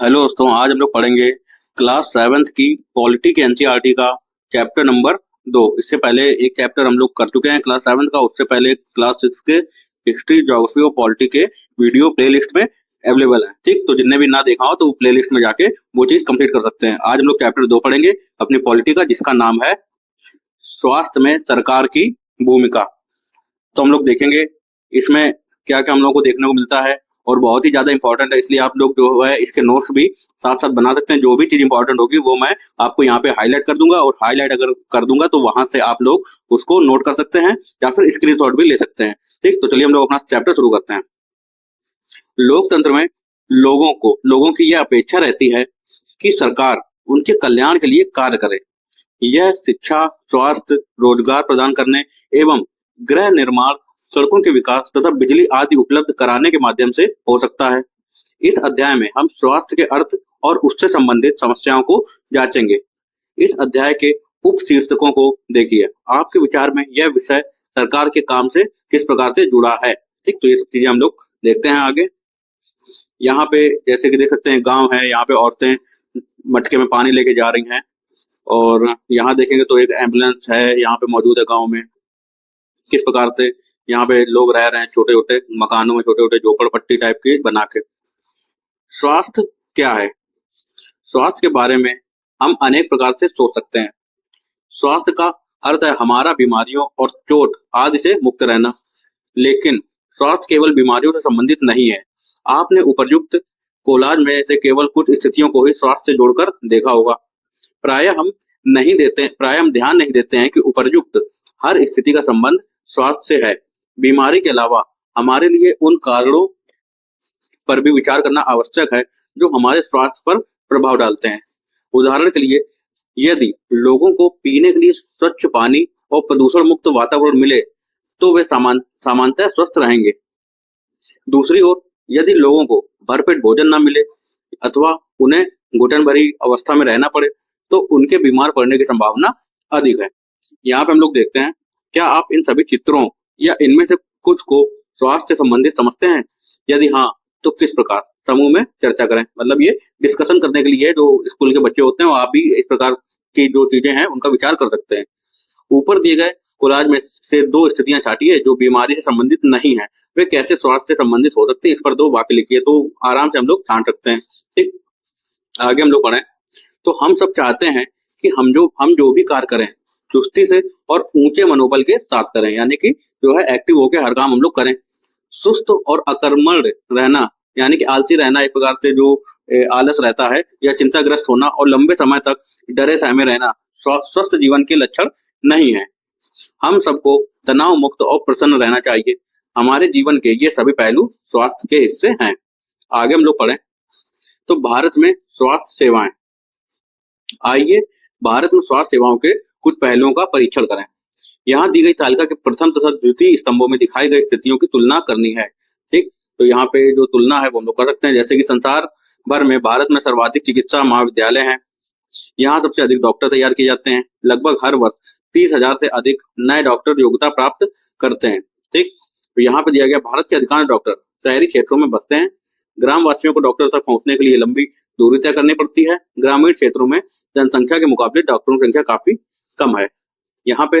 Hello दोस्तों, आज हम लोग पढ़ेंगे क्लास 7th की पॉलिटी के एनसीईआरटी का चैप्टर नंबर 2। इससे पहले एक चैप्टर हम लोग कर चुके हैं क्लास 7 का। उससे पहले क्लास 6 के हिस्ट्री, ज्योग्राफी और पॉलिटी के वीडियो प्लेलिस्ट में अवेलेबल है। ठीक, तो जिनने भी ना देखा हो तो प्लेलिस्ट में जाके वो चीज कंप्लीट कर सकते हैं। आज हम लोग चैप्टर 2 पढ़ेंगे अपनी पॉलिटी का, जिसका नाम है स्वास्थ्य में सरकार की भूमिका। तो हम लोग देखेंगे इसमें क्या क्या हम लोग को देखने को मिलता है, और बहुत ही ज्यादा इंपॉर्टेंट है, इसलिए आप लोग जो है इसके नोट्स भी साथ साथ बना सकते हैं। जो भी चीज इंपॉर्टेंट होगी वो मैं आपको यहाँ पे हाईलाइट कर दूंगा, और हाईलाइट अगर कर दूंगा तो वहां से आप लोग उसको नोट कर सकते हैं या फिर स्क्रीनशॉट भी ले सकते हैं। ठीक, तो चलिए हम लोग अपना चैप्टर शुरू करते हैं। लोकतंत्र में लोगों की यह अपेक्षा रहती है कि सरकार उनके कल्याण के लिए कार्य करे। यह शिक्षा, स्वास्थ्य, रोजगार प्रदान करने एवं गृह निर्माण, सड़कों के विकास तथा बिजली आदि उपलब्ध कराने के माध्यम से हो सकता है। इस अध्याय में हम स्वास्थ्य के अर्थ और उससे संबंधित समस्याओं को जांचेंगे। इस अध्याय के उप शीर्षकों को देखिए। आपके विचार में यह विषय सरकार के काम से किस प्रकार से जुड़ा है। ठीक, तो ये सब चीजें हम लोग देखते हैं आगे। यहाँ पे जैसे कि देख सकते हैं गांव है, यहाँ पे औरतें मटके में पानी लेके जा रही हैं, और यहाँ देखेंगे तो एक एम्बुलेंस है यहाँ पे मौजूद है गांव में। किस प्रकार से यहाँ पे लोग रह रहे हैं छोटे छोटे मकानों में, छोटे छोटे झोपड़पट्टी टाइप की बना के। स्वास्थ्य क्या है? स्वास्थ्य के बारे में हम अनेक प्रकार से सोच सकते हैं। स्वास्थ्य का अर्थ है हमारा बीमारियों और चोट आदि से मुक्त रहना, लेकिन स्वास्थ्य केवल बीमारियों से संबंधित नहीं है। आपने उपर्युक्त कोलाज में से केवल कुछ स्थितियों को ही स्वास्थ्य से जोड़कर देखा होगा। प्रायः हम ध्यान नहीं देते हैं कि उपर्युक्त हर स्थिति का संबंध स्वास्थ्य से है। बीमारी के अलावा हमारे लिए उन कारणों पर भी विचार करना आवश्यक है जो हमारे स्वास्थ्य पर प्रभाव डालते हैं। उदाहरण के लिए, यदि लोगों को पीने के लिए स्वच्छ पानी और प्रदूषण मुक्त वातावरण मिले तो वे सामान्यतः स्वस्थ रहेंगे। दूसरी ओर, यदि लोगों को भरपेट भोजन न मिले अथवा उन्हें घुटन भरी अवस्था में रहना पड़े तो उनके बीमार पड़ने की संभावना अधिक है। यहाँ पे हम लोग देखते हैं, क्या आप इन सभी चित्रों या इनमें से कुछ को स्वास्थ्य से संबंधित समझते हैं? यदि हाँ, तो किस प्रकार? समूह में चर्चा करें। मतलब ये डिस्कशन करने के लिए जो स्कूल के बच्चे होते हैं, वो आप भी इस प्रकार की जो चीजें हैं उनका विचार कर सकते हैं। ऊपर दिए गए कोलाज में से दो स्थितियां छाटिए जो बीमारी से संबंधित नहीं है। वे कैसे स्वास्थ्य से संबंधित हो सकती है, इस पर दो वाक्य लिखिए, तो आराम से हम लोग छांट सकते हैं। ठीक, आगे हम लोग पढ़ें। तो हम सब चाहते हैं कि हम जो भी कार्य करें चुस्ती से और ऊंचे मनोबल के साथ करें, यानी कि जो है एक्टिव होकर हर काम हम लोग करें। सुस्त और अकर्मण्य रहना, यानी कि आलसी रहना, एक प्रकार से जो आलस रहता है या चिंताग्रस्त होना और लंबे समय तक डरे सहमे रहना स्वस्थ जीवन के लक्षण नहीं है। हम सबको तनाव मुक्त और प्रसन्न रहना चाहिए। हमारे जीवन के ये सभी पहलू स्वास्थ्य के हिस्से हैं। आगे हम लोग पढ़ें। तो भारत में स्वास्थ्य सेवाएं। आइए भारत में स्वास्थ्य सेवाओं के कुछ पहलुओं का परीक्षण करें। यहाँ दी गई तालिका के प्रथम तथा द्वितीय स्तंभों में दिखाई गई स्थितियों की तुलना करनी है। ठीक, तो यहाँ पे जो तुलना है वो हम लोग कर सकते हैं। जैसे कि संसार भर में भारत में सर्वाधिक चिकित्सा महाविद्यालय हैं। यहाँ सबसे अधिक डॉक्टर तैयार किए जाते हैं। लगभग हर वर्ष 30,000 से अधिक नए डॉक्टर योग्यता प्राप्त करते हैं। ठीक, तो यहाँ पे दिया गया भारत के अधिकांश डॉक्टर शहरी क्षेत्रों में बसते हैं। ग्रामवासियों को डॉक्टर तक पहुंचने के लिए लंबी दूरी तय करनी पड़ती है। ग्रामीण क्षेत्रों में जनसंख्या के मुकाबले डॉक्टरों की संख्या काफी कम है। यहाँ पे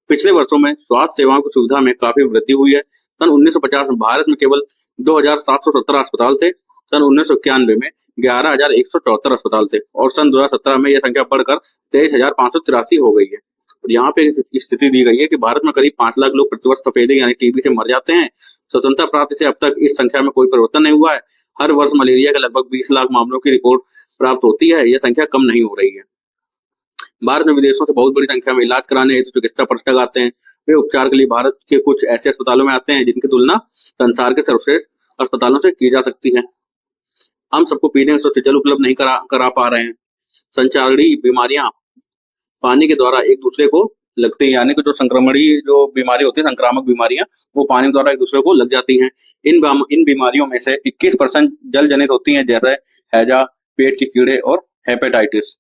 पिछले वर्षों में स्वास्थ्य सेवाओं की सुविधा में काफी वृद्धि हुई है। सन 1950 में भारत में केवल 2,717 अस्पताल थे। सन 1991 में 11,174 अस्पताल थे, और सन 2017 में यह संख्या बढ़कर 23,583 हो गई है। और यहाँ पे स्थिति दी गई है कि भारत में करीब 5 लाख लोग प्रतिवर्ष तपेदिक यानी टीबी से मर जाते हैं। स्वतंत्रता प्राप्ति से अब तक इस संख्या में कोई परिवर्तन नहीं हुआ है। हर वर्ष मलेरिया के लगभग 20 लाख मामलों की रिपोर्ट प्राप्त होती है। यह संख्या कम नहीं हो रही है। भारत में विदेशों से बहुत बड़ी संख्या में इलाज कराने हेतु चिकित्सा पर्यटक आते हैं। वे उपचार के लिए भारत के कुछ ऐसे अस्पतालों में आते हैं जिनकी तुलना संसार के सर्वश्रेष्ठ अस्पतालों से की जा सकती है। हम सबको पीने का स्वच्छ जल उपलब्ध नहीं करा पा रहे हैं। संचारी बीमारियां पानी के द्वारा एक दूसरे को लगती है, यानी कि जो संक्रमणी जो बीमारी होती है, संक्रामक बीमारियां, वो पानी के द्वारा एक दूसरे को लग जाती हैं। इन बीमारियों में से 21% जल जनित होती हैं, जैसे हैजा, पेट के कीड़े और हेपेटाइटिस।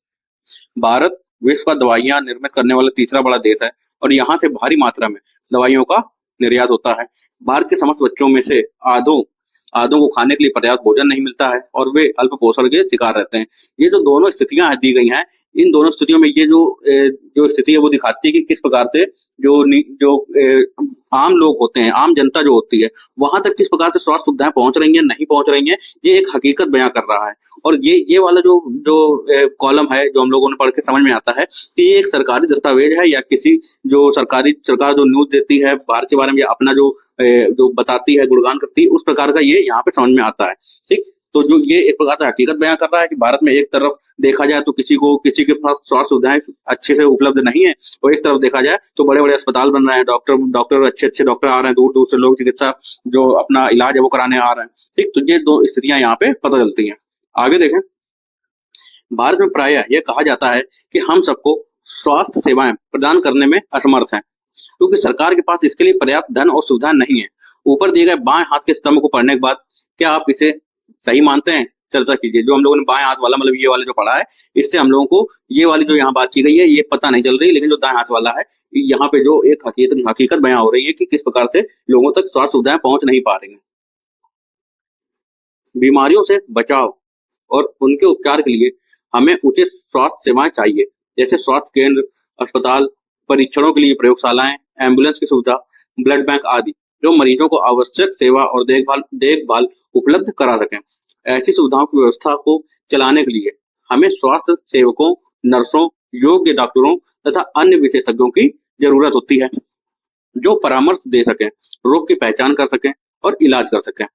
भारत विश्व का दवाइयां निर्मित करने वाला तीसरा बड़ा देश है, और यहाँ से भारी मात्रा में दवाइयों का निर्यात होता है। भारत के समस्त बच्चों में से आधों आधों को खाने के लिए पर्याप्त भोजन नहीं मिलता है और वे अल्प पोषण के शिकार रहते हैं। ये जो दोनों स्थितियां दी गई हैं, इन दोनों स्थितियों में ये जो स्थिति है वो दिखाती है कि किस प्रकार से जो आम लोग होते हैं, आम जनता जो होती है, वहां तक किस प्रकार से स्वास्थ्य सुविधाएं पहुंच रही हैं, नहीं पहुंच रही हैं, ये एक हकीकत बयां कर रहा है। और ये वाला जो जो कॉलम है, जो हम लोगों ने पढ़ के समझ में आता है कि ये एक सरकारी दस्तावेज है या किसी जो सरकार जो न्यूज देती है बाहर के बारे में, या अपना जो बताती है, गुणगान करती है, उस प्रकार का ये यहाँ पे समझ में आता है। ठीक, तो जो ये एक प्रकार से हकीकत बयां कर रहा है कि भारत में एक तरफ देखा जाए तो किसी के पास स्वास्थ्य सुविधाएं अच्छे से उपलब्ध नहीं है, और एक तरफ देखा जाए तो बड़े बड़े अस्पताल बन रहे हैं, डॉक्टर अच्छे डॉक्टर आ रहे हैं, दूर दूर से लोग चिकित्सा जो अपना इलाज है वो कराने आ रहे हैं। ठीक, तो ये दो स्थितियां यहाँ पे पता चलती हैं। आगे देखें, भारत में प्रायः यह कहा जाता है कि हम सबको स्वास्थ्य सेवाएं प्रदान करने में असमर्थ हैं, क्योंकि सरकार के पास इसके लिए पर्याप्त धन और सुविधा नहीं है। ऊपर दिए गए बाएं हाथ के स्तंभ को पढ़ने के बाद क्या आप इसे सही मानते हैं? चर्चा कीजिए। जो हम लोगों ने बाएं हाथ वाला मतलब ये वाला जो पढ़ा है, इससे हम लोगों को ये वाली जो यहाँ बात की गई है ये पता नहीं चल रही, लेकिन जो दाएं हाथ वाला है यहाँ पे जो एक हकीकत बयां हो रही है कि किस प्रकार से लोगों तक स्वास्थ्य सुविधाएं पहुंच नहीं पा रही हैं। बीमारियों से बचाव और उनके उपचार के लिए हमें उचित स्वास्थ्य सेवाएं चाहिए, जैसे स्वास्थ्य केंद्र, अस्पताल, परीक्षणों के लिए प्रयोगशालाएं, एम्बुलेंस की सुविधा, ब्लड बैंक आदि, जो मरीजों को आवश्यक सेवा और देखभाल उपलब्ध करा सकें। ऐसी सुविधाओं की व्यवस्था को चलाने के लिए हमें स्वास्थ्य सेवकों, नर्सों, योग्य डॉक्टरों तथा अन्य विशेषज्ञों की जरूरत होती है, जो परामर्श दे सकें, रोग की पहचान कर सकें और इलाज कर सकें।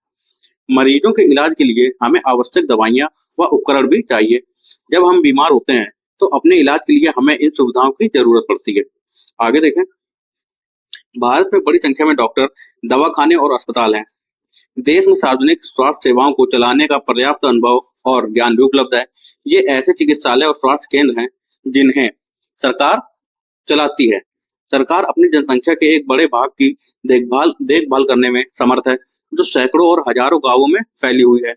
मरीजों के इलाज के लिए हमें आवश्यक दवाइयां व उपकरण भी चाहिए। जब हम बीमार होते हैं तो अपने इलाज के लिए हमें इन सुविधाओं की जरूरत पड़ती है। आगे देखें, भारत में बड़ी संख्या में डॉक्टर, दवाखाने और अस्पताल हैं। देश में सार्वजनिक स्वास्थ्य सेवाओं को चलाने का पर्याप्त अनुभव और ज्ञान भी उपलब्ध है। ये ऐसे चिकित्सालय और स्वास्थ्य केंद्र हैं जिन्हें सरकार चलाती है। सरकार अपनी जनसंख्या के एक बड़े भाग की देखभाल करने में समर्थ है, जो सैकड़ों और हजारों गांवों में फैली हुई है।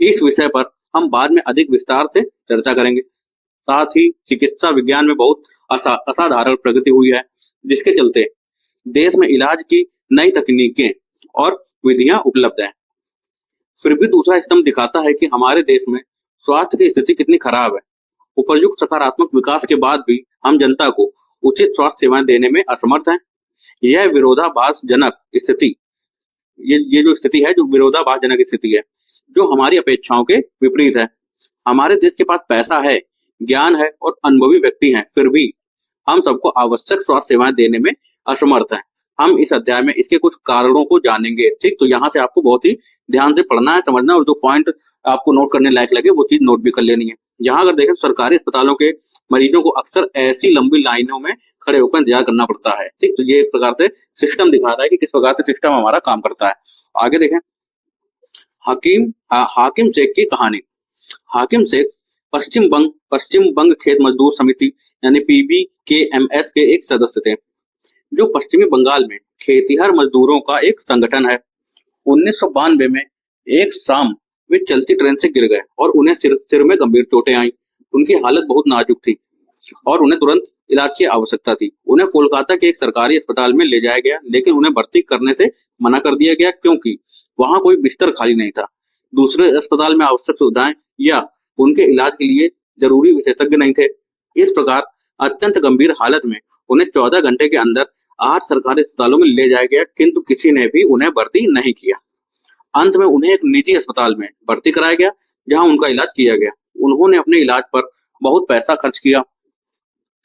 इस विषय पर हम बाद में अधिक विस्तार से चर्चा करेंगे। साथ ही चिकित्सा विज्ञान में बहुत असाधारण प्रगति हुई है, जिसके चलते देश में इलाज की नई तकनीकें और विधियां उपलब्ध हैं। फिर भी दूसरा स्तंभ दिखाता है कि हमारे देश में स्वास्थ्य की स्थिति कितनी खराब है। उपयुक्त सकारात्मक विकास के बाद भी हम जनता को उचित स्वास्थ्य सेवाएं देने में असमर्थ हैं। यह विरोधाभासजनक स्थिति, ये जो स्थिति है, जो विरोधाभासजनक स्थिति है, जो हमारी अपेक्षाओं के विपरीत है। हमारे देश के पास पैसा है, ज्ञान है और अनुभवी व्यक्ति हैं, फिर भी हम सबको आवश्यक स्वास्थ्य सेवाएं देने में असमर्थ हैं। हम इस अध्याय में इसके कुछ कारणों को जानेंगे। ठीक, तो यहाँ से आपको बहुत ही ध्यान से पढ़ना है, समझना, और जो पॉइंट आपको नोट करने लायक लगे वो चीज नोट भी कर लेनी है। यहाँ अगर देखें, सरकारी अस्पतालों के मरीजों को अक्सर ऐसी लंबी लाइनों में खड़े होकर इंतजार करना पड़ता है। ठीक, तो ये एक प्रकार से सिस्टम दिखा रहा है कि किस प्रकार से सिस्टम हमारा काम करता है। आगे देखें, हाकिम शेख की कहानी। हाकिम शेख पश्चिम बंग खेत मजदूर समिति यानी PBKMS के एक सदस्य थे, जो पश्चिमी बंगाल में खेतिहर मजदूरों का एक संगठन है। 1992 में एक शाम वे चलती ट्रेन से गिर गए और उन्हें सिर में गंभीर चोटें आईं। उनकी हालत बहुत नाजुक थी और उन्हें तुरंत इलाज की आवश्यकता थी। उन्हें कोलकाता के एक सरकारी अस्पताल में ले जाया गया, लेकिन उन्हें भर्ती करने से मना कर दिया गया, क्योंकि वहां कोई बिस्तर खाली नहीं था। दूसरे अस्पताल में आवश्यक सुविधाएं या उनके इलाज के लिए जरूरी विशेषज्ञ नहीं थे। इस प्रकार अत्यंत गंभीर हालत में उन्हें 14 घंटे के अंदर 8 सरकारी अस्पतालों में ले जाया गया, किंतु किसी ने भी उन्हें भर्ती नहीं किया। अंत में उन्हें एक निजी अस्पताल में भर्ती कराया गया, जहां उनका इलाज किया गया। उन्होंने अपने इलाज पर बहुत पैसा खर्च किया।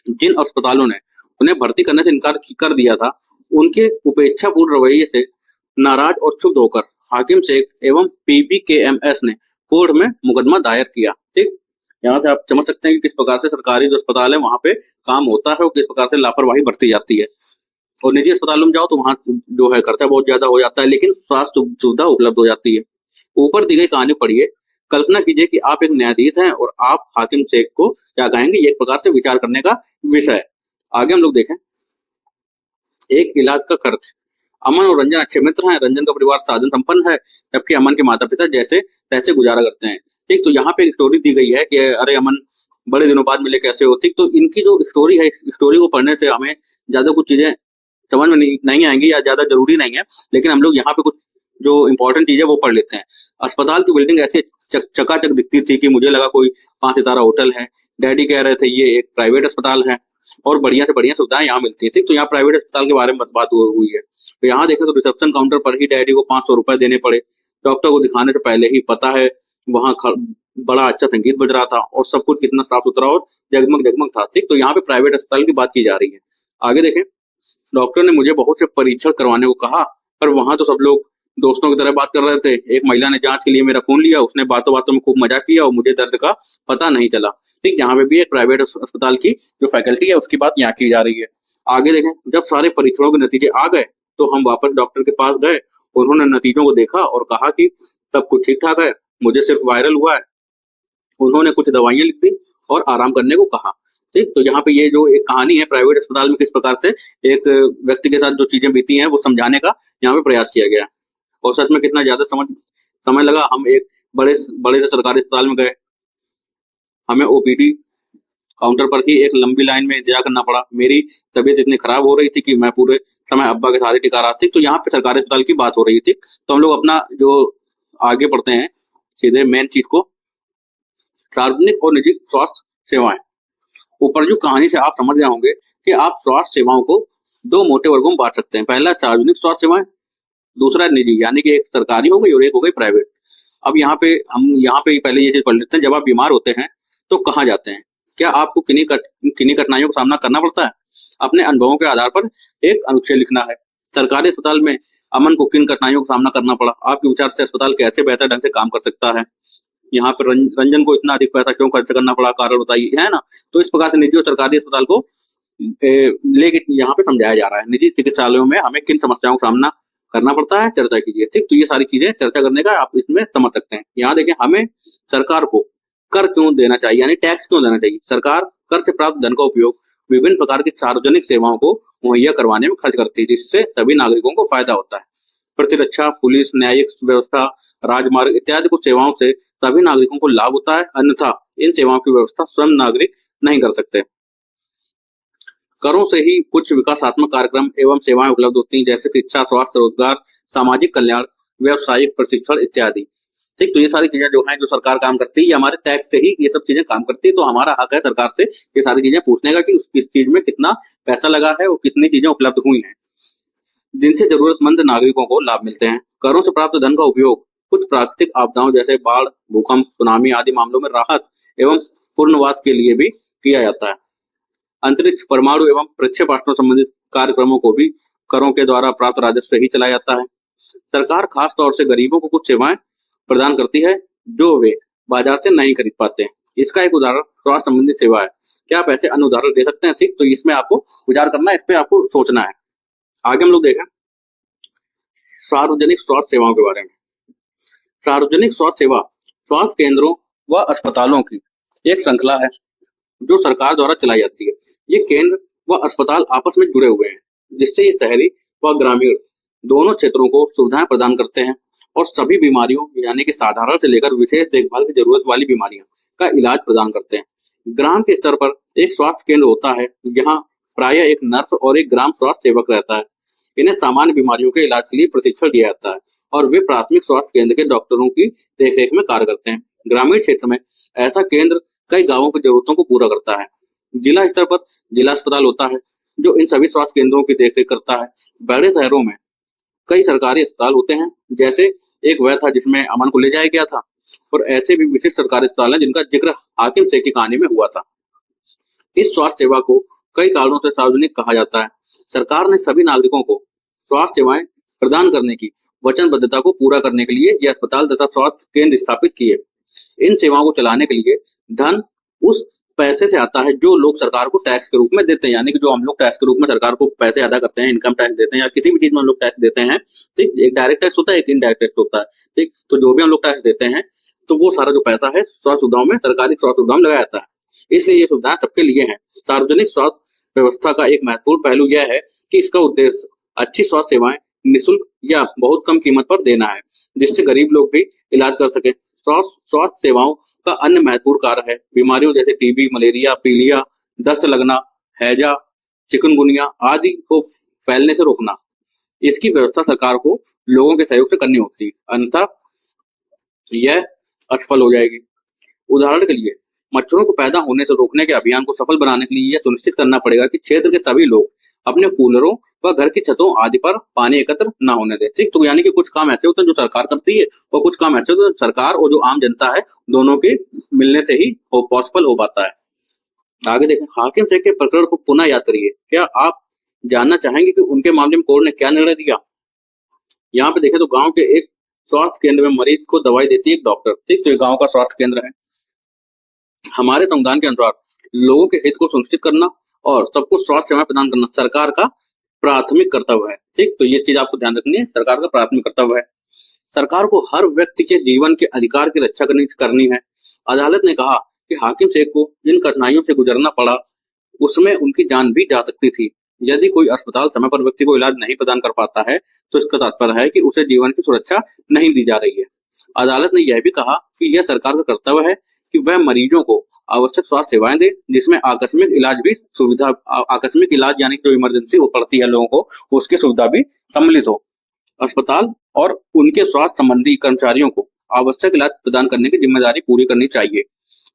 जिन अस्पतालों ने उन्हें भर्ती करने से इनकार कर दिया था, उनके उपेक्षापूर्ण रवैये से नाराज और क्षुब्ध होकर हाकिम शेख एवं PBKMS ने कोर्ट में मुकदमा दायर किया। ठीक, यहाँ से आप समझ सकते हैं कि किस प्रकार से सरकारी जो अस्पताल है वहां पे काम होता है और किस प्रकार से लापरवाही बरती जाती है। और निजी अस्पतालों में जाओ तो वहां जो है खर्चा बहुत ज्यादा हो जाता है, लेकिन स्वास्थ्य सुविधा उपलब्ध हो जाती है। ऊपर दी गई कहानी पढ़िए। कल्पना कीजिए कि आप एक न्यायाधीश हैं और आप हाकिम शेख को क्या कहेंगे, ये एक प्रकार से विचार करने का विषय है। आगे हम लोग देखें, एक इलाज का खर्च। अमन और रंजन अच्छे मित्र हैं। रंजन का परिवार साधन संपन्न है, जबकि अमन के माता पिता जैसे तैसे गुजारा करते हैं। ठीक, तो यहाँ पे एक स्टोरी दी गई है कि अरे अमन बड़े दिनों बाद मिले, कैसे हो। ठीक, तो इनकी जो स्टोरी है, स्टोरी को पढ़ने से हमें ज्यादा कुछ चीजें समझ में नहीं आएंगी या ज्यादा जरूरी नहीं है, लेकिन हम लोग यहाँ पे कुछ जो इंपॉर्टेंट चीज है वो पढ़ लेते हैं। अस्पताल की बिल्डिंग ऐसे चकाचक दिखती थी कि मुझे लगा कोई 5 सितारा होटल है। डैडी कह रहे थे ये एक प्राइवेट अस्पताल है और बढ़िया से बढ़िया सुविधाएं यहाँ मिलती थी। तो यहाँ प्राइवेट अस्पताल के बारे में बात हुई है। तो यहाँ देखें तो रिसेप्शन काउंटर पर ही डैडी को 500 रुपए देने पड़े। डॉक्टर को दिखाने से पहले ही पता है वहाँ बड़ा अच्छा संगीत बज रहा था और सब कुछ कितना साफ सुथरा और जगमग जगमग था। ठीक, तो यहाँ पे प्राइवेट अस्पताल की बात की जा रही है। आगे देखें, डॉक्टर ने मुझे बहुत से परीक्षण करवाने को कहा, पर वहां तो सब लोग दोस्तों की तरह बात कर रहे थे। एक महिला ने जांच के लिए मेरा खून लिया, उसने बातों बातों में खूब मजाक किया और मुझे दर्द का पता नहीं चला। ठीक, यहाँ पे भी एक प्राइवेट अस्पताल की जो फैकल्टी है उसकी बात यहाँ की जा रही है। आगे देखें, जब सारे परीक्षणों के नतीजे आ गए तो हम वापस डॉक्टर के पास गए। उन्होंने नतीजों को देखा और कहा कि सब कुछ ठीक ठाक है, मुझे सिर्फ वायरल हुआ है। उन्होंने कुछ दवाइयां लिख दी और आराम करने को कहा। ठीक, तो यहाँ पे ये जो एक कहानी है प्राइवेट अस्पताल में किस प्रकार से एक व्यक्ति के साथ जो चीजें बीती हैं वो समझाने का यहाँ पे प्रयास किया गया। और सच में कितना ज्यादा समय लगा। हम एक बड़े से सरकारी अस्पताल में गए, हमें ओपीडी काउंटर पर ही एक लंबी लाइन में इंतजार करना पड़ा। मेरी तबीयत इतनी खराब हो रही थी कि मैं पूरे समय अब्बा के सहारे टिका रहा। थी तो यहाँ पे सरकारी अस्पताल की बात हो रही थी। तो हम लोग अपना जो आगे पढ़ते हैं सीधे मेन चीज को, सार्वजनिक और निजी स्वास्थ्य सेवाएं। ऊपर जो कहानी से आप समझ रहे होंगे कि आप स्वास्थ्य सेवाओं को 2 मोटे वर्गों में बांट सकते हैं। पहला सार्वजनिक स्वास्थ्य सेवाएं, दूसरा निजी, यानी कि एक सरकारी हो गई और एक हो गई प्राइवेट। अब यहाँ पे पहले ये चीज पढ़ लेते हैं, जब आप बीमार होते हैं तो कहाँ जाते हैं? क्या आपको किन्हीं कठिनाइयों का सामना करना पड़ता है? अपने अनुभवों के आधार पर एक अनुच्छेद लिखना है। सरकारी अस्पताल में अमन को किन कठिनाइयों का सामना करना पड़ा? आपके विचार से अस्पताल कैसे बेहतर ढंग से काम कर सकता है? यहाँ पर रंजन को इतना अधिक पैसा क्यों खर्च करना पड़ा, कारण बताइए, है ना। तो इस प्रकार से निजी और सरकारी अस्पताल को लेके यहाँ पे समझाया जा रहा है। निजी चिकित्सालयों में हमें किन समस्याओं का सामना करना पड़ता है, चर्चा कीजिए। ठीक, तो ये सारी चीजें चर्चा करने का आप इसमें समझ सकते हैं। यहाँ देखें, हमें सरकार को कर क्यों देना चाहिए, यानी टैक्स क्यों देना चाहिए। सरकार कर से प्राप्त धन का उपयोग विभिन्न प्रकार की सार्वजनिक सेवाओं को मुहैया करवाने में खर्च करती है, जिससे सभी नागरिकों को फायदा होता है। प्रतिरक्षा, पुलिस, न्यायिक व्यवस्था, राजमार्ग इत्यादि कुछ सेवाओं से सभी नागरिकों को लाभ होता है, अन्यथा इन सेवाओं की व्यवस्था स्वयं नागरिक नहीं कर सकते। करों से ही कुछ विकासात्मक कार्यक्रम एवं सेवाएं उपलब्ध होती हैं, जैसे शिक्षा, स्वास्थ्य, रोजगार, सामाजिक कल्याण, व्यावसायिक प्रशिक्षण इत्यादि। ठीक, तो ये सारी चीजें जो हैं, जो सरकार काम करती है, ये हमारे टैक्स से ही ये सब चीजें काम करती है। तो हमारा हक है सरकार से ये सारी चीजें पूछने का कि किस चीज में कितना पैसा लगा है और कितनी चीजें उपलब्ध हुई हैं, जिनसे जरूरतमंद नागरिकों को लाभ मिलते हैं। करों से प्राप्त धन का उपयोग कुछ प्राकृतिक आपदाओं जैसे बाढ़, भूकंप, सुनामी आदि मामलों में राहत एवं पुनर्वास के लिए भी किया जाता है। अंतरिक्ष, परमाणु एवं प्रक्षेपास्त्रों संबंधित कार्यक्रमों को भी करों के द्वारा प्राप्त राजस्व से ही चलाया जाता है। सरकार खास तौर से गरीबों को कुछ सेवाएं प्रदान करती है जो वे बाजार से नहीं खरीद पाते हैं। इसका एक उदाहरण स्वास्थ्य संबंधित सेवा है। क्या आप ऐसे अन्य उदाहरण दे सकते हैं? ठीक, तो इसमें आपको विचार करना है, इस पे आपको सोचना है। आगे हम लोग देखें सार्वजनिक स्वास्थ्य सेवाओं के बारे में। सार्वजनिक स्वास्थ्य सेवा स्वास्थ्य केंद्रों व अस्पतालों की एक श्रृंखला है जो सरकार द्वारा चलाई जाती है। ये केंद्र व अस्पताल आपस में जुड़े हुए हैं, जिससे ये शहरी व ग्रामीण दोनों क्षेत्रों को सुविधाएं प्रदान करते हैं और सभी बीमारियों, यानी कि साधारण से लेकर विशेष देखभाल की जरूरत वाली बीमारियों का इलाज प्रदान करते हैं। ग्राम के स्तर पर एक स्वास्थ्य केंद्र होता है, यहाँ प्रायः एक नर्स और एक ग्राम स्वास्थ्य सेवक रहता है। इन्हें सामान्य बीमारियों के इलाज के लिए प्रशिक्षण दिया जाता है और वे प्राथमिक स्वास्थ्य केंद्र के डॉक्टरों की देखरेख में कार्य करते हैं। ग्रामीण क्षेत्र में ऐसा केंद्र कई गांवों की जरूरतों को पूरा करता है। जिला स्तर पर जिला अस्पताल होता है जो इन सभी स्वास्थ्य केंद्रों की देखरेख करता है। बड़े शहरों में कई सरकारी अस्पताल होते हैं, जैसे एक वह था जिसमें अमन को ले जाया गया था, और ऐसे भी विशिष्ट सरकारी अस्पताल हैं जिनका जिक्र हाकिम शेख की कहानी में हुआ था। इस स्वास्थ्य सेवा को कई कारणों से सार्वजनिक कहा जाता है। सरकार ने सभी नागरिकों को स्वास्थ्य सेवाएं प्रदान करने की वचनबद्धता को पूरा करने के लिए ये अस्पताल तथा स्वास्थ्य केंद्र स्थापित किए। इन सेवाओं को चलाने के लिए धन उस पैसे से आता है जो लोग सरकार को टैक्स के रूप में देते हैं, यानी कि जो हम लोग टैक्स के रूप में सरकार को पैसे अदा करते हैं, इनकम टैक्स देते हैं या किसी भी चीज में हम लोग टैक्स देते हैं। ठीक, एक डायरेक्ट टैक्स होता है, एक इनडायरेक्ट टैक्स होता है। ठीक, तो जो भी हम लोग टैक्स देते हैं तो वो सारा जो पैसा है स्वास्थ्य सुविधाओं में, सरकारी स्वास्थ्य सुविधाओं में लगाया जाता है। इसलिए ये सुविधाएं सबके लिए है। सार्वजनिक स्वास्थ्य व्यवस्था का एक महत्वपूर्ण पहलू यह है कि इसका उद्देश्य अच्छी स्वास्थ्य सेवाएं निःशुल्क या बहुत कम कीमत पर देना है, जिससे गरीब लोग भी इलाज कर सके। स्वास्थ्य सेवाओं का अन्य महत्वपूर्ण कार्य है बीमारियों जैसे टीबी, मलेरिया, पीलिया, दस्त लगना, हैजा, चिकनगुनिया आदि को फैलने से रोकना। इसकी व्यवस्था सरकार को लोगों के सहयोग से करनी होती है, अन्यथा यह असफल हो जाएगी। उदाहरण के लिए मच्छरों को पैदा होने से रोकने के अभियान को सफल बनाने के लिए यह सुनिश्चित करना पड़ेगा कि क्षेत्र के सभी लोग अपने कूलरों व घर की छतों आदि पर पानी एकत्र न होने दें। ठीक, तो यानी कि कुछ काम ऐसे होते हैं जो सरकार करती है और कुछ काम ऐसे होते हैं सरकार और जो आम जनता है दोनों के मिलने से ही पॉसिबल हो पाता है। आगे देखें, हाकिम शेख के प्रकरण को पुनः याद करिए। क्या आप जानना चाहेंगे कि उनके मामले में कोर्ट ने क्या निर्णय दिया? यहाँ पे देखें तो गांव के एक स्वास्थ्य केंद्र में मरीज को दवाई देती है एक डॉक्टर। ठीक, तो ये गांव का स्वास्थ्य केंद्र है। हमारे संविधान के अनुसार लोगों के हित को सुनिश्चित करना और सबको स्वास्थ्य सेवाएं प्रदान करना सरकार का प्राथमिक कर्तव्य है। ठीक, तो ये चीज आपको ध्यान रखनी है, सरकार का प्राथमिक कर्तव्य है। सरकार को हर व्यक्ति के जीवन के अधिकार की रक्षा करनी है। अदालत ने कहा कि हाकिम शेख को जिन कठिनाइयों से गुजरना पड़ा उसमें उनकी जान भी जा सकती थी। यदि कोई अस्पताल समय पर व्यक्ति को इलाज नहीं प्रदान कर पाता है तो इसका तात्पर्य है कि उसे जीवन की सुरक्षा नहीं दी जा रही है। अदालत ने यह भी कहा कि यह सरकार का कर्तव्य है कि वह मरीजों को आवश्यक स्वास्थ्य सेवाएं दे, जिसमें आकस्मिक इलाज यानी जो इमरजेंसी हो पड़ती है लोगों को उसकी सुविधा भी सम्मिलित हो। अस्पताल और उनके स्वास्थ्य संबंधी कर्मचारियों को आवश्यक इलाज प्रदान करने की जिम्मेदारी पूरी करनी चाहिए।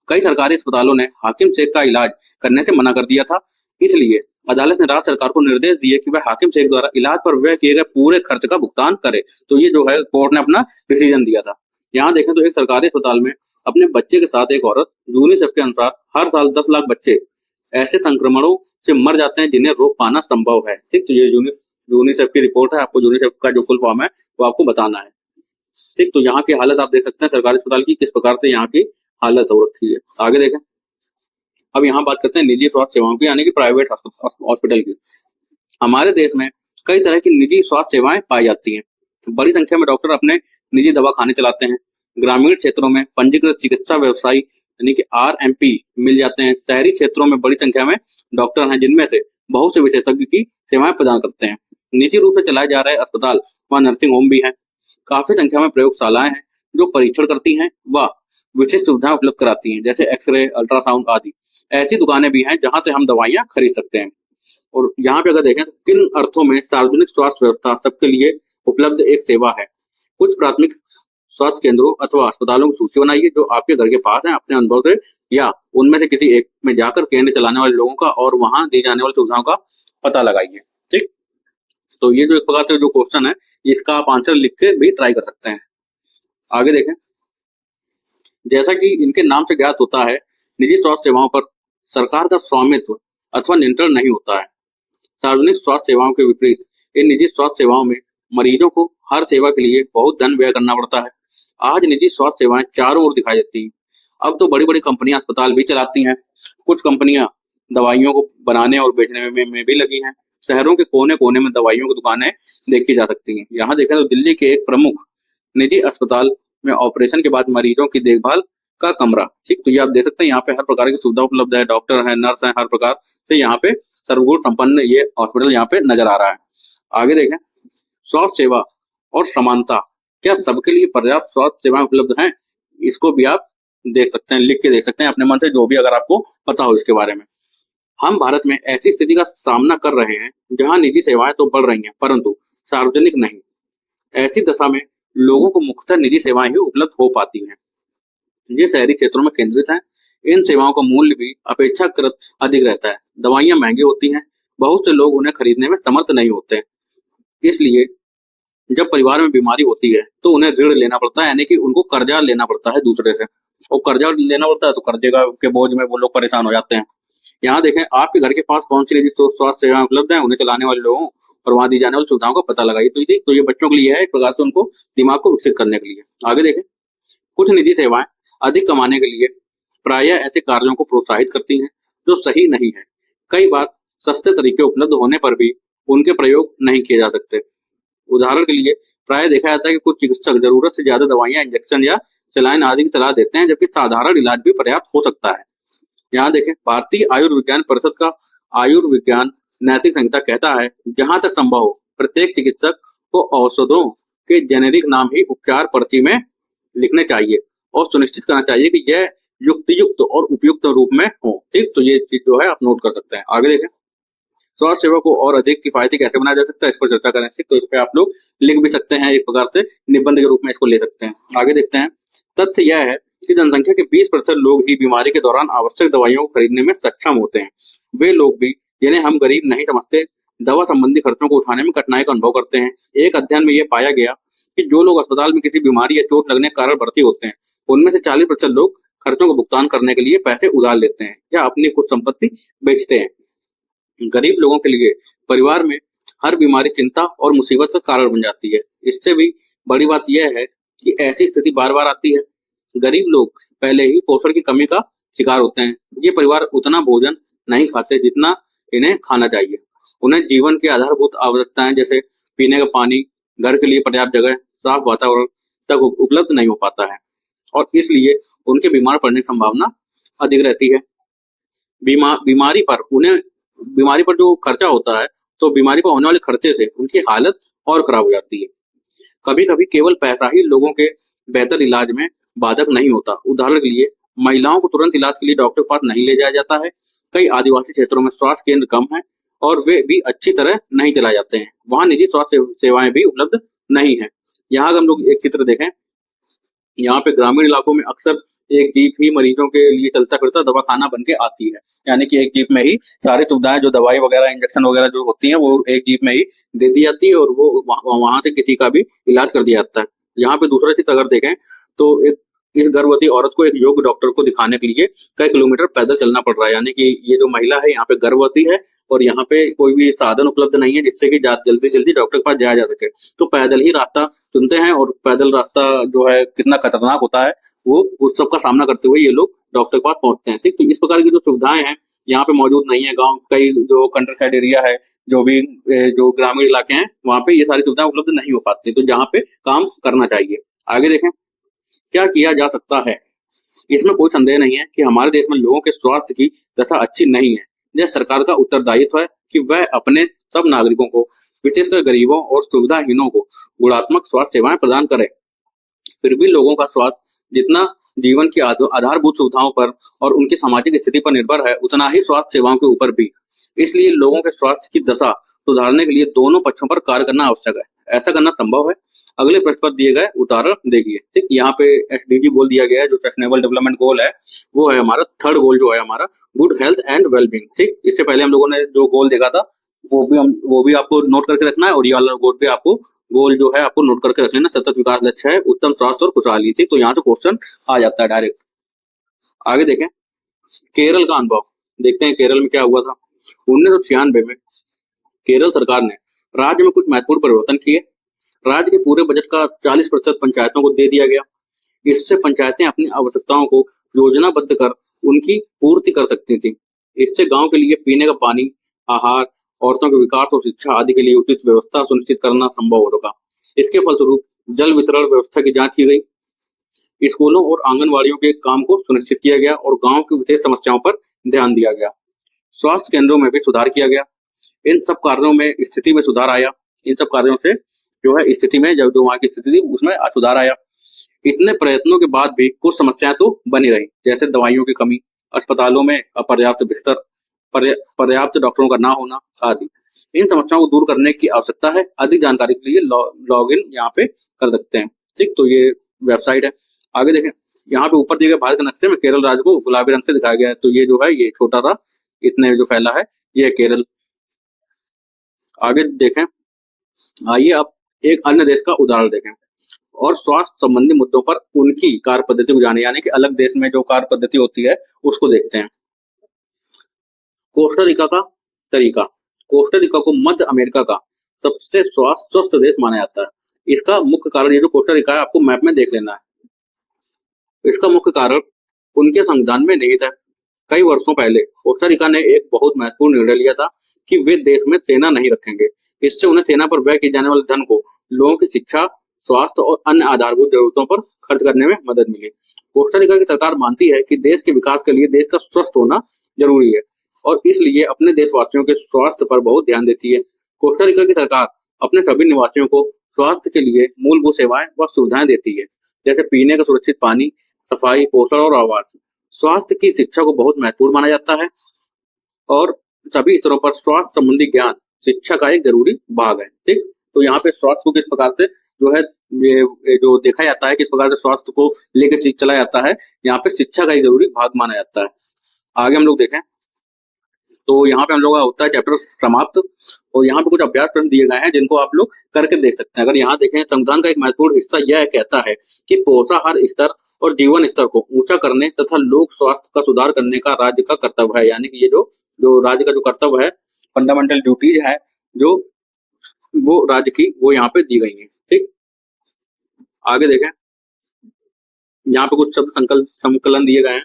कई सरकारी अस्पतालों ने हाकिम शेख का इलाज करने से मना कर दिया था, इसलिए अदालत ने राज्य सरकार को निर्देश दिए कि वह हाकिम शेख द्वारा इलाज पर व्यय किए गए पूरे खर्च का भुगतान करे। तो ये जो है कोर्ट ने अपना डिसीजन दिया था। यहाँ देखें तो एक सरकारी अस्पताल में अपने बच्चे के साथ एक औरत, यूनिसेफ के अनुसार हर साल 10 लाख बच्चे ऐसे संक्रमणों से मर जाते हैं जिन्हें रोक पाना संभव है। ठीक, तो ये यूनिसेफ की रिपोर्ट है, आपको यूनिसेफ का जो फुल फॉर्म है वो आपको बताना है। ठीक, तो यहाँ की हालत आप देख सकते हैं सरकारी अस्पताल की किस प्रकार से यहाँ की हालत हो रखी है। आगे देखें, अब यहाँ बात करते हैं निजी स्वास्थ्य सेवाओं की यानी कि प्राइवेट हॉस्पिटल की। हमारे देश में कई तरह की निजी स्वास्थ्य सेवाएं पाई जाती हैं। बड़ी संख्या में डॉक्टर अपने निजी दवाखाने चलाते हैं। ग्रामीण क्षेत्रों में पंजीकृत चिकित्सा व्यवसायी यानी कि RMP मिल जाते हैं। शहरी क्षेत्रों में बड़ी संख्या में डॉक्टर हैं जिनमें से बहुत से विशेषज्ञ की सेवाएं प्रदान करते हैं। निजी रूप से चलाए जा रहे अस्पताल व नर्सिंग होम भी हैं। काफी संख्या में प्रयोगशालाएं हैं जो परीक्षण करती हैं व विशेष सुविधाएं उपलब्ध कराती हैं जैसे एक्सरे, अल्ट्रासाउंड आदि। ऐसी दुकानें भी हैं जहां से हम दवाइयां खरीद सकते हैं। और यहाँ पे अगर देखें तो किन अर्थों में सार्वजनिक स्वास्थ्य व्यवस्था सबके लिए उपलब्ध एक सेवा है। कुछ प्राथमिक स्वास्थ्य केंद्रों अथवा अस्पतालों की सूची बनाइए जो आपके घर के पास है, अपने अनुभव से या उनमें से किसी एक में जाकर केंद्र चलाने वाले लोगों का और वहां दी जाने वाली सुविधाओं का पता लगाइए। ठीक, तो ये जो एक प्रकार से जो क्वेश्चन है इसका आप आंसर लिख के भी ट्राई कर सकते हैं। आगे देखें, जैसा कि इनके नाम से ज्ञात होता है निजी स्वास्थ्य सेवाओं पर सरकार का स्वामित्व अथवा नियंत्रण नहीं होता है। सार्वजनिक स्वास्थ्य सेवाओं के विपरीत इन निजी स्वास्थ्य सेवाओं में मरीजों को हर सेवा के लिए बहुत धन व्यय करना पड़ता है। आज निजी स्वास्थ्य सेवाएं चारों ओर दिखाई देती हैं। अब तो बड़ी बड़ी कंपनियां अस्पताल भी चलाती हैं। कुछ कंपनियां दवाइयों को बनाने और बेचने में भी लगी हैं। शहरों के कोने कोने में दवाइयों की दुकानें देखी जा सकती हैं। यहाँ देखें तो दिल्ली के एक प्रमुख निजी अस्पताल में ऑपरेशन के बाद मरीजों की देखभाल का कमरा। ठीक, तो ये आप देख सकते हैं यहाँ पे हर प्रकार की सुविधा उपलब्ध है, डॉक्टर है, नर्स है, हर प्रकार से यहाँ पे सर्वगुण संपन्न ये हॉस्पिटल यहाँ पे नजर आ रहा है। आगे देखें, स्वास्थ्य सेवा और समानता, क्या सबके लिए पर्याप्त स्वास्थ्य सेवाएं उपलब्ध हैं? इसको भी आप देख सकते हैं, लिख के देख सकते हैं अपने मन से जो भी अगर आपको पता हो इसके बारे में। हम भारत में ऐसी स्थिति का सामना कर रहे हैं जहां निजी सेवाएं तो बढ़ रही हैं परंतु सार्वजनिक नहीं। ऐसी दशा में लोगों को मुख्यतः निजी सेवाएं ही उपलब्ध हो पाती हैं। ये शहरी क्षेत्रों में केंद्रित हैं। इन सेवाओं का मूल्य भी अपेक्षाकृत अधिक रहता है। दवाइयां महंगी होती हैं, बहुत से लोग उन्हें खरीदने में समर्थ नहीं होते। इसलिए जब परिवार में बीमारी होती है तो उन्हें ऋण लेना पड़ता है यानी कि उनको कर्जा लेना पड़ता है दूसरे से, और कर्जा लेना पड़ता है तो कर्जे के बोझ में वो लोग परेशान हो जाते हैं। यहाँ देखें, आपके घर के पास कौन सी निजी स्वास्थ्य सेवाएं उपलब्ध हैं, उन्हें चलाने वाले लोगों और वहां दी जाने वाली सुविधाओं का पता लगाइए। तो ये बच्चों के लिए है, एक प्रकार से उनको दिमाग को विकसित करने के लिए। आगे देखें, कुछ निजी सेवाएं अधिक कमाने के लिए प्रायः ऐसे कार्यों को प्रोत्साहित करती हैं जो सही नहीं है। कई बार सस्ते तरीके उपलब्ध होने पर भी उनके प्रयोग नहीं किए जा सकते। उदाहरण के लिए प्रायः देखा जाता है कि कुछ चिकित्सक जरूरत से ज्यादा दवाइयां, इंजेक्शन या सलाइन आदि की सलाह देते हैं जबकि साधारण इलाज भी पर्याप्त हो सकता है। यहाँ देखें, भारतीय आयुर्विज्ञान परिषद का आयुर्विज्ञान नैतिक संहिता कहता है जहां तक संभव हो प्रत्येक चिकित्सक को औषधों के जेनेरिक नाम ही उपचार पर्ची में लिखने चाहिए और सुनिश्चित करना चाहिए कि यह युक्त और उपयुक्त रूप में हो। ठीक, तो ये चीज जो है आप नोट कर सकते हैं। आगे देखें, स्वास्थ्य सेवा को और अधिक किफायती कैसे बनाया जा सकता है, इस पर चर्चा करें। ठीक, तो इस पे आप लोग लिख भी सकते हैं, एक प्रकार से निबंध के रूप में इसको ले सकते हैं। आगे देखते हैं। तथ्य यह है कि जनसंख्या के 20% लोग ही बीमारी के दौरान आवश्यक दवाइयों को खरीदने में सक्षम होते हैं। वे लोग भी, जिन्हें हम गरीब नहीं समझते, दवा संबंधी खर्चों को उठाने में कठिनाई का अनुभव करते हैं। एक अध्ययन में यह पाया गया कि जो लोग अस्पताल में किसी बीमारी या चोट लगने के कारण भर्ती होते हैं, उनमें से 40% लोग खर्चों का भुगतान करने के लिए पैसे उधार लेते हैं या अपनी कुछ संपत्ति बेचते हैं। गरीब लोगों के लिए परिवार में हर बीमारी चिंता और मुसीबत का कारण बन जाती है। इससे भी बड़ी बात यह है कि ऐसी स्थिति बार बार आती है। गरीब लोग पहले ही पोषण की कमी का शिकार होते हैं। ये परिवार उतना भोजन नहीं खाते जितना इन्हें खाना चाहिए। उन्हें जीवन की आधारभूत आवश्यकताएं जैसे पीने का पानी, घर के लिए पर्याप्त जगह, साफ वातावरण तक उपलब्ध नहीं हो पाता है और इसलिए उनके बीमार पड़ने की संभावना अधिक रहती है। बीमारी पर जो खर्चा होता है, तो बीमारी पर होने वाले खर्चे से उनकी हालत और खराब हो जाती है। कभी कभी केवल पैसा ही लोगों के बेहतर इलाज में बाधक नहीं होता। उदाहरण के लिए, महिलाओं को तुरंत इलाज के लिए डॉक्टर के पास नहीं ले जाया जाता है। कई आदिवासी क्षेत्रों में स्वास्थ्य केंद्र कम है और वे भी अच्छी तरह नहीं चलाए जाते हैं। वहां निजी स्वास्थ्य सेवाएं भी उपलब्ध नहीं है। यहाँ अगर हम लोग एक चित्र देखें, यहाँ पे ग्रामीण इलाकों में अक्सर एक जीप ही मरीजों के लिए चलता फिरता दवाखाना बन के आती है। यानी कि एक जीप में ही सारी सुविधाएं, जो दवाई वगैरह, इंजेक्शन वगैरह जो होती हैं, वो एक जीप में ही दे दी जाती है और वो वहां से किसी का भी इलाज कर दिया जाता है। यहाँ पे दूसरा चित्र अगर देखें तो इस गर्भवती औरत को एक योग्य डॉक्टर को दिखाने के लिए कई किलोमीटर पैदल चलना पड़ रहा है। यानी कि ये जो महिला है यहाँ पे गर्भवती है और यहाँ पे कोई भी साधन उपलब्ध नहीं है जिससे कि जल्दी जल्दी डॉक्टर के पास जाया जा सके, तो पैदल ही रास्ता चुनते हैं और पैदल रास्ता जो है कितना खतरनाक होता है, वो उस सब का सामना करते हुए ये लोग डॉक्टर के पास पहुंचते हैं। ठीक, तो इस प्रकार की जो सुविधाएं हैं यहाँ पे मौजूद नहीं है। गाँव, कई जो कंट्री साइड एरिया है, जो ग्रामीण इलाके हैं, वहाँ पे ये सारी सुविधाएं उपलब्ध नहीं हो पाती, तो जहाँ पे काम करना चाहिए। आगे देखें, क्या किया जा सकता है। इसमें कोई संदेह नहीं है कि हमारे देश में लोगों के स्वास्थ्य की दशा अच्छी नहीं है। यह सरकार का उत्तरदायित्व है कि वह अपने सब नागरिकों को, विशेषकर गरीबों और सुविधाहीनों को, गुणात्मक स्वास्थ्य सेवाएं प्रदान करे। फिर भी लोगों का स्वास्थ्य जितना जीवन की आधारभूत सुविधाओं पर और उनकी सामाजिक स्थिति पर निर्भर है, उतना ही स्वास्थ्य सेवाओं के ऊपर भी। इसलिए लोगों के स्वास्थ्य की दशा सुधारने के लिए दोनों पक्षों पर कार्य करना आवश्यक है। ऐसा करना संभव है। अगले पृष्ठ पर दिए गए उदाहरण देखिए। ठीक, यहाँ पे एसडीजी गोल दिया गया है, जो सस्टेनेबल डेवलपमेंट गोल है, वो है हमारा थर्ड गोल, जो है हमारा गुड हेल्थ एंड वेलबींग। ठीक, इससे पहले हम लोगों ने जो गोल देखा था वो भी आपको नोट करके रखना है और ये वाला गोल भी आपको जो है आपको नोट करके रख लेना। सतत विकास लक्ष्य है उत्तम स्वास्थ्य और खुशहाली। ठीक, तो यहाँ से क्वेश्चन आ जाता है डायरेक्ट। आगे देखें, केरल का अनुभव देखते हैं। केरल में क्या हुआ था। 1996 में केरल सरकार ने राज्य में कुछ महत्वपूर्ण परिवर्तन किए। राज्य के पूरे बजट का 40% पंचायतों को दे दिया गया। इससे पंचायतें अपनी आवश्यकताओं को योजनाबद्ध कर उनकी पूर्ति कर सकती थी। इससे गांव के लिए पीने का पानी, आहार, औरतों के विकास और शिक्षा आदि के लिए उचित व्यवस्था सुनिश्चित करना संभव हो सका। इसके फलस्वरूप जल वितरण व्यवस्था की जांच की गई, स्कूलों और आंगनवाड़ियों के काम को सुनिश्चित किया गया और गांव की विशेष समस्याओं पर ध्यान दिया गया। स्वास्थ्य केंद्रों में भी सुधार किया गया। इन सब कार्यों में स्थिति में सुधार आया। इन सब कार्यों से जो है स्थिति में जो वहां की स्थिति थी उसमें सुधार आया। इतने प्रयत्नों के बाद भी कुछ समस्याएं तो बनी रही, जैसे दवाइयों की कमी, अस्पतालों में अपर्याप्त बिस्तर, पर्याप्त डॉक्टरों का ना होना आदि। इन समस्याओं को दूर करने की आवश्यकता है। अधिक जानकारी के लिए लॉग इन यहाँ पे कर सकते हैं। ठीक, तो ये वेबसाइट है। आगे देखें, यहाँ पे ऊपर दिए गए भारत के नक्शे में केरल राज्य को गुलाबी रंग से दिखाया गया है। तो ये जो है ये छोटा सा इतने जो फैला है ये केरल। आगे देखें, आइए अब एक अन्य देश का उदाहरण देखें और स्वास्थ्य संबंधी मुद्दों पर उनकी कार्य पद्धति को जाने, यानी कि अलग देश में जो कार्य पद्धति होती है उसको देखते हैं। कोस्टा रिका का तरीका। कोस्टा रिका को मध्य अमेरिका का सबसे स्वस्थ देश माना जाता है। इसका मुख्य कारण, ये जो कोस्टा रिका है आपको मैप में देख लेना है। इसका मुख्य कारण उनके संविधान में निहित है। कई वर्षों पहले कोस्टा रिका ने एक बहुत महत्वपूर्ण निर्णय लिया था कि वे देश में सेना नहीं रखेंगे। इससे उन्हें सेना पर व्यय किए जाने वाले धन को लोगों की शिक्षा, स्वास्थ्य और अन्य आधारभूत जरूरतों पर खर्च करने में मदद मिली। कोस्टा रिका की सरकार मानती है कि देश के विकास के लिए देश का स्वस्थ होना जरूरी है और इसलिए अपने देशवासियों के स्वास्थ्य पर बहुत ध्यान देती है। कोस्टा रिका की सरकार अपने सभी निवासियों को स्वास्थ्य के लिए मूलभूत सेवाएं व सुविधाएं देती है, जैसे पीने का सुरक्षित पानी, सफाई, पोषण और आवास। स्वास्थ्य की शिक्षा को बहुत महत्वपूर्ण माना जाता है और सभी स्तरों पर स्वास्थ्य संबंधी ज्ञान शिक्षा का एक जरूरी भाग है। ठीक, तो यहाँ पे स्वास्थ्य को किस प्रकार से जो है ये जो देखा जाता है, किस प्रकार से स्वास्थ्य को लेकर चला जाता है, यहाँ पे शिक्षा का एक जरूरी भाग माना जाता है। आगे हम लोग देखें तो यहाँ पे हम लोग का होता है चैप्टर समाप्त, और यहाँ पे कुछ अभ्यास प्रश्न दिए गए हैं जिनको आप लोग करके देख सकते हैं। अगर यहाँ देखें, संविधान का एक महत्वपूर्ण हिस्सा यह कहता है कि पोषाहार स्तर और जीवन स्तर को ऊंचा करने तथा लोक स्वास्थ्य का सुधार करने का राज्य का कर्तव्य है। यानी कि ये जो राज्य का जो कर्तव्य है, फंडामेंटल ड्यूटीज है जो वो राज्य की, वो यहाँ पे दी गई है। ठीक, आगे देखें, यहाँ पे कुछ शब्द संकलन दिए गए हैं।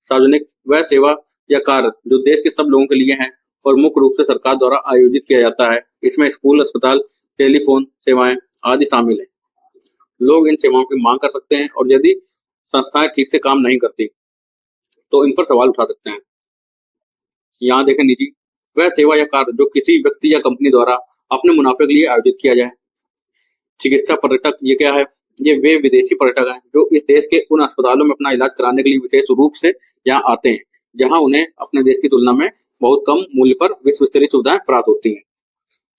सार्वजनिक वह सेवा या कार्य जो देश के सब लोगों के लिए है और मुख्य रूप से सरकार द्वारा आयोजित किया जाता है। इसमें स्कूल, अस्पताल, टेलीफोन सेवाएं आदि शामिल है। लोग इन सेवाओं की मांग कर सकते हैं और यदि संस्थाएं ठीक से काम नहीं करती तो इन पर सवाल उठा सकते हैं। यहाँ देखें, निजी वह सेवा या कार्य जो किसी व्यक्ति या कंपनी द्वारा अपने मुनाफे के लिए आयोजित किया जाए। चिकित्सा पर्यटक, ये क्या है? ये वे विदेशी पर्यटक हैं जो इस देश के उन अस्पतालों में अपना इलाज कराने के लिए विशेष रूप से यहाँ आते हैं, जहाँ उन्हें अपने देश की तुलना में बहुत कम मूल्य पर विश्व स्तरीय सुविधाएं प्राप्त होती हैं।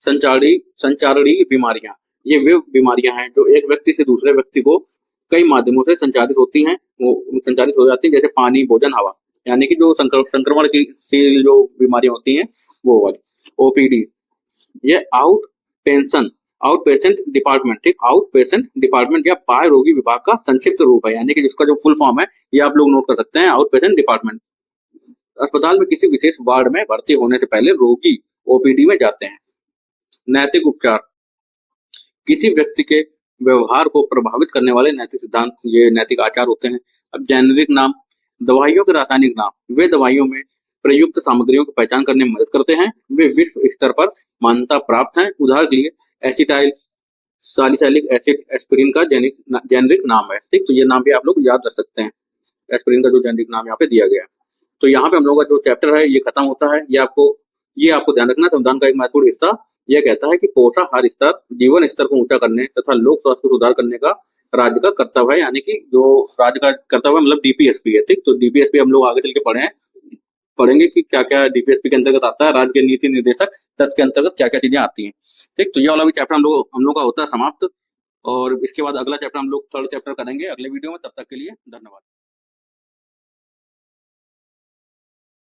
संचारणीय बीमारियां, ये वे बीमारियां हैं जो एक व्यक्ति से दूसरे व्यक्ति को कई माध्यमों से संचारित होती हैं, वो संचारित हो जाती हैं, जैसे पानी, भोजन, हवा। यानी कि जो संक्रमण की जो बीमारियां होती हैं वो वाली। ओपीडी, ये आउट पेशेंट डिपार्टमेंट, ठीक, आउट पेशेंट डिपार्टमेंट या बाह्य रोगी विभाग का संक्षिप्त रूप है। यानी कि जिसका जो फुल फॉर्म है ये आप लोग नोट कर सकते हैं, आउट पेशेंट डिपार्टमेंट। अस्पताल में किसी विशेष वार्ड में भर्ती होने से पहले रोगी ओपीडी में जाते हैं। नैतिक उपचार, किसी व्यक्ति के व्यवहार को प्रभावित करने वाले नैतिक सिद्धांत, ये नैतिक आचार होते हैं। अब जेनेरिक नाम, दवाइयों के रासायनिक नाम, वे दवाइयों में प्रयुक्त सामग्रियों की पहचान करने में मदद करते हैं, वे विश्व स्तर पर मान्यता प्राप्त हैं। उदाहरण के लिए एसिटाइल सालिसाइलिक एसिड एस्पिरिन का जेनेरिक नाम है। ठीक, तो ये नाम भी आप लोग याद रख सकते हैं। एस्पिरिन का जो जेनेरिक नाम यहाँ पे दिया गया है। तो यहाँ पे हम लोगों का जो चैप्टर है ये खत्म होता है। ये आपको ध्यान रखना, संविधान का एक महत्वपूर्ण हिस्सा यह कहता है कि पोषाहार स्तर, जीवन स्तर को ऊंचा करने तथा लोक स्वास्थ्य को सुधार करने का राज्य का कर्तव्य है। यानी कि जो राज्य का कर्तव्य मतलब डीपीएसपी है। ठीक, तो डीपीएसपी हम लोग आगे चल के पढ़ेंगे कि क्या क्या डीपीएसपी के अंतर्गत आता है, राज्य के नीति निर्देशक तत्व के अंतर्गत क्या क्या चीजें आती हैं। ठीक, तो ये वाला भी चैप्टर हम लोग का होता है समाप्त, और इसके बाद अगला चैप्टर हम लोग थर्ड चैप्टर करेंगे अगले वीडियो में। तब तक के लिए धन्यवाद।